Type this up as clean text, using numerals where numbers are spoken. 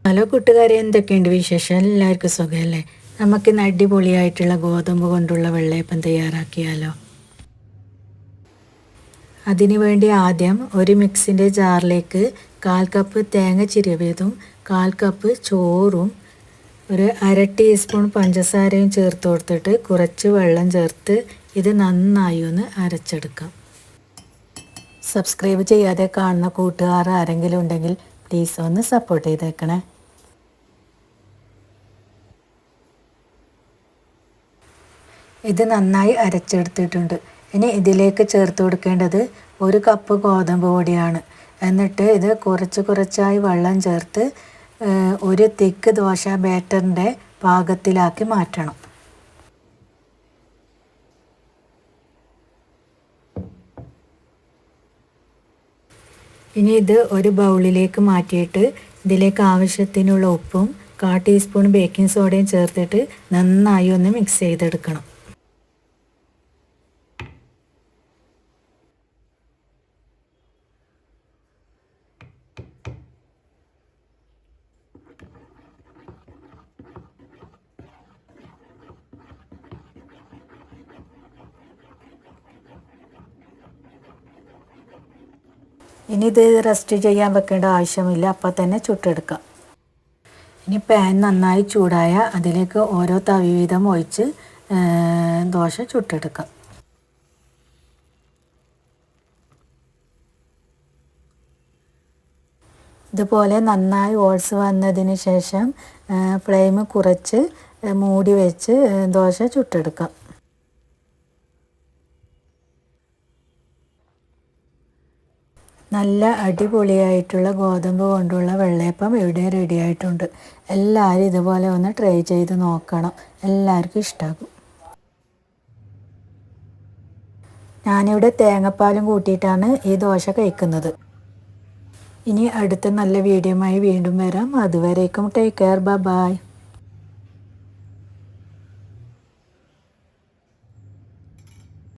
Hello കൂട്ടുകാരെ, എന്തൊക്കെയുണ്ട് വിശേഷം? എല്ലാവർക്കും സുഖമല്ലേ? നമുക്കിന്ന് അടിപൊളിയായിട്ടുള്ള ഗോതമ്പ് കൊണ്ടുള്ള വെള്ളയപ്പം തയ്യാറാക്കിയാലോ? അതിനു വേണ്ടി ആദ്യം ഒരു മിക്സിൻ്റെ ജാറിലേക്ക് 1/4 കപ്പ് തേങ്ങ ചിരവിയതും 1/4 കപ്പ് ചോറും ഒരു 1/2 ടീസ്പൂൺ പഞ്ചസാരയും ചേർത്ത് കൊടുത്തിട്ട് കുറച്ച് വെള്ളം ചേർത്ത് ഇത് നന്നായി ഒന്ന് അരച്ചെടുക്കാം. സബ്സ്ക്രൈബ് ചെയ്യാതെ കാണുന്ന കൂട്ടുകാർ ആരെങ്കിലും ഉണ്ടെങ്കിൽ പ്ലീസ് ഒന്ന് സപ്പോർട്ട് ചെയ്തേക്കണേ. ഇത് നന്നായി അരച്ചെടുത്തിട്ടുണ്ട്. ഇനി ഇതിലേക്ക് ചേർത്ത് കൊടുക്കേണ്ടത് 1 കപ്പ് ഗോതമ്പ് പൊടിയാണ്. എന്നിട്ട് ഇത് കുറച്ചായി വെള്ളം ചേർത്ത് ഒരു തിക്ക് ദോശ ബാറ്ററിൻ്റെ പാകത്തിലാക്കി മാറ്റണം. ഇനി ഇത് ഒരു ബൗളിലേക്ക് മാറ്റിയിട്ട് ഇതിലേക്ക് ആവശ്യത്തിനുള്ള ഉപ്പും 1/4 ടീസ്പൂൺ ബേക്കിംഗ് സോഡയും ചേർത്തിട്ട് നന്നായി ഒന്ന് മിക്സ് ചെയ്തെടുക്കണം. ഇനി ഇത് റെസ്റ്റ് ചെയ്യാൻ വെക്കേണ്ട ആവശ്യമില്ല, അപ്പം തന്നെ ചുട്ടെടുക്കാം. ഇനി പാൻ നന്നായി ചൂടായ അതിലേക്ക് ഓരോ തവി വീതം ഒഴിച്ച് ദോശ ചുട്ടെടുക്കാം. ഇതുപോലെ നന്നായി ഓൾസ് വന്നതിന് ശേഷം ഫ്ലെയിം കുറച്ച് മൂടി വെച്ച് ദോശ ചുട്ടെടുക്കാം. നല്ല അടിപൊളിയായിട്ടുള്ള ഗോതമ്പ് കൊണ്ടുള്ള വെള്ളയപ്പം ഇവിടെ റെഡി ആയിട്ടുണ്ട്. എല്ലാവരും ഇതുപോലെ ഒന്ന് ട്രൈ ചെയ്ത് നോക്കണം, എല്ലാവർക്കും ഇഷ്ടമാകും. ഞാനിവിടെ തേങ്ങാപ്പാലും കൂട്ടിയിട്ടാണ് ഈ ദോശ കഴിക്കുന്നത്. ഇനി അടുത്ത നല്ല വീഡിയോയുമായി വീണ്ടും വരാം. അതുവരേക്കും ടേക്ക് കെയർ, ബൈ.